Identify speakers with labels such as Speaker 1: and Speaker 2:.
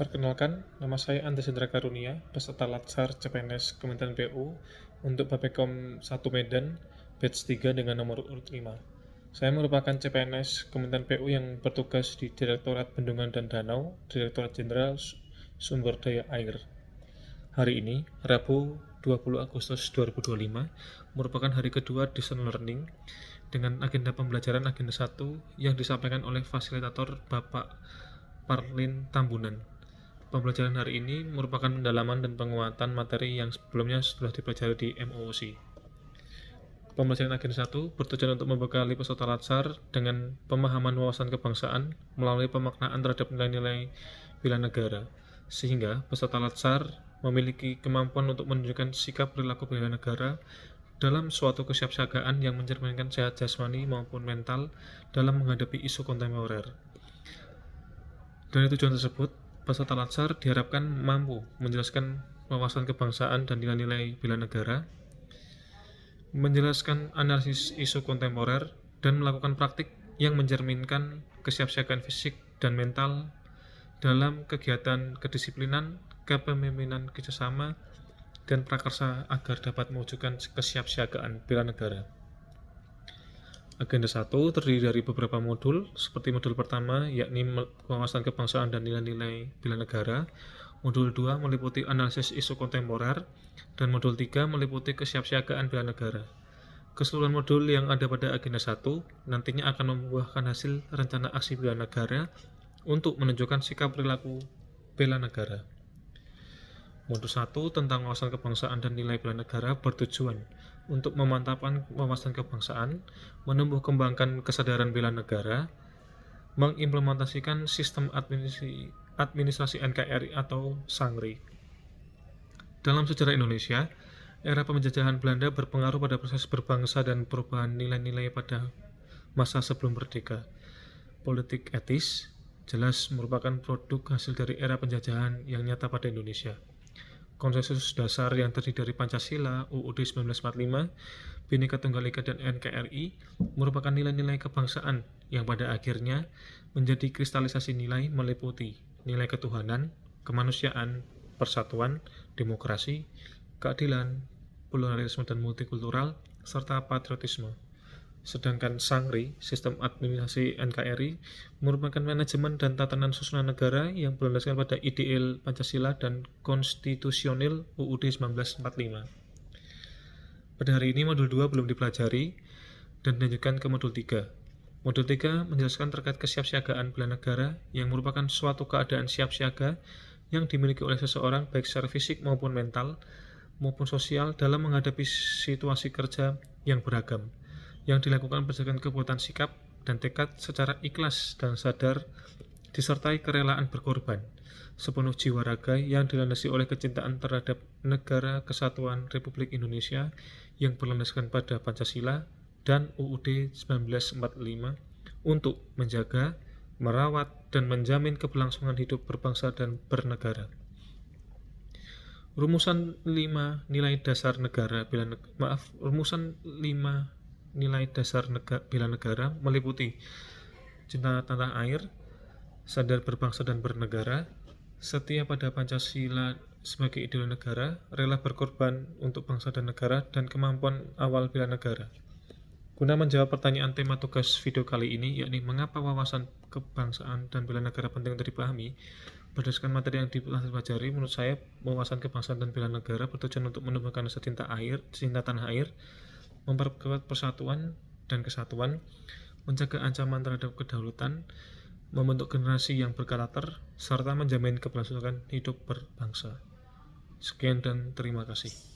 Speaker 1: Perkenalkan, nama saya Andres Hendra Karunia, peserta Latsar CPNS Kementerian PU untuk Bapekom 1 Medan, batch 3 dengan nomor urut 5. Saya merupakan CPNS Kementerian PU yang bertugas di Direktorat Bendungan dan Danau, Direktorat Jenderal Sumber Daya Air. Hari ini, Rabu 20 Agustus 2025, merupakan hari kedua Distance Learning dengan agenda pembelajaran agenda 1 yang disampaikan oleh fasilitator Bapak Parlin Tambunan. Pembelajaran hari ini merupakan pendalaman dan penguatan materi yang sebelumnya sudah dipelajari di MOOC. Pembelajaran agenda 1 bertujuan untuk membekali peserta Latsar dengan pemahaman wawasan kebangsaan melalui pemaknaan terhadap nilai-nilai bela negara, sehingga peserta Latsar memiliki kemampuan untuk menunjukkan sikap perilaku bela negara dalam suatu kesiapsiagaan yang mencerminkan sehat jasmani maupun mental dalam menghadapi isu kontemporer. Dari tujuan tersebut, peserta Latsar diharapkan mampu menjelaskan wawasan kebangsaan dan nilai-nilai bela negara, menjelaskan analisis isu kontemporer, dan melakukan praktik yang mencerminkan kesiapsiagaan fisik dan mental dalam kegiatan kedisiplinan, kepemimpinan kerjasama, dan prakarsa agar dapat mewujudkan kesiapsiagaan bela negara. Agenda 1 terdiri dari beberapa modul, seperti modul pertama yakni wawasan kebangsaan dan nilai-nilai bela negara, modul 2 meliputi analisis isu kontemporer, dan modul 3 meliputi kesiapsiagaan bela negara. Keseluruhan modul yang ada pada agenda 1 nantinya akan membuahkan hasil rencana aksi bela negara untuk menunjukkan sikap perilaku bela negara. Modul 1 tentang wawasan kebangsaan dan nilai bela negara bertujuan untuk memantapkan wawasan kebangsaan, menumbuh kembangkan kesadaran bela negara, mengimplementasikan sistem administrasi NKRI atau SANGRI. Dalam sejarah Indonesia, era penjajahan Belanda berpengaruh pada proses berbangsa dan perubahan nilai-nilai pada masa sebelum merdeka. Politik etis jelas merupakan produk hasil dari era penjajahan yang nyata pada Indonesia. Konsensus dasar yang terdiri dari Pancasila, UUD 1945, Bhinneka Tunggal Ika, dan NKRI merupakan nilai-nilai kebangsaan yang pada akhirnya menjadi kristalisasi nilai meliputi nilai ketuhanan, kemanusiaan, persatuan, demokrasi, keadilan, pluralisme dan multikultural, serta patriotisme. Sedangkan SANGRI, Sistem Administrasi NKRI, merupakan manajemen dan tatanan susunan negara yang berlandaskan pada ideal Pancasila dan konstitusional UUD 1945. Pada hari ini modul 2 belum dipelajari dan dilanjutkan ke modul 3. Modul 3 menjelaskan terkait kesiapsiagaan bela negara yang merupakan suatu keadaan siap siaga yang dimiliki oleh seseorang baik secara fisik maupun mental maupun sosial dalam menghadapi situasi kerja yang beragam, yang dilakukan berdasarkan kekuatan sikap dan tekad secara ikhlas dan sadar disertai kerelaan berkorban sepenuh jiwa raga yang dilandasi oleh kecintaan terhadap negara kesatuan Republik Indonesia yang berlandaskan pada Pancasila dan UUD 1945 untuk menjaga, merawat, dan menjamin keberlangsungan hidup berbangsa dan bernegara. Rumusan 5 nilai dasar negara Rumusan 5 nilai dasar bela negara meliputi cinta tanah air, sadar berbangsa dan bernegara, setia pada Pancasila sebagai ideologi negara, rela berkorban untuk bangsa dan negara, dan kemampuan awal bela negara. Guna menjawab pertanyaan tema tugas video kali ini, yakni mengapa wawasan kebangsaan dan bela negara penting untuk dipahami, berdasarkan materi yang dipelajari, menurut saya wawasan kebangsaan dan bela negara bertujuan untuk menumbuhkan rasa cinta tanah air, memperkuat persatuan dan kesatuan, menjaga ancaman terhadap kedaulatan, membentuk generasi yang berkarakter, serta menjamin keberlangsungan hidup berbangsa. Sekian dan terima kasih.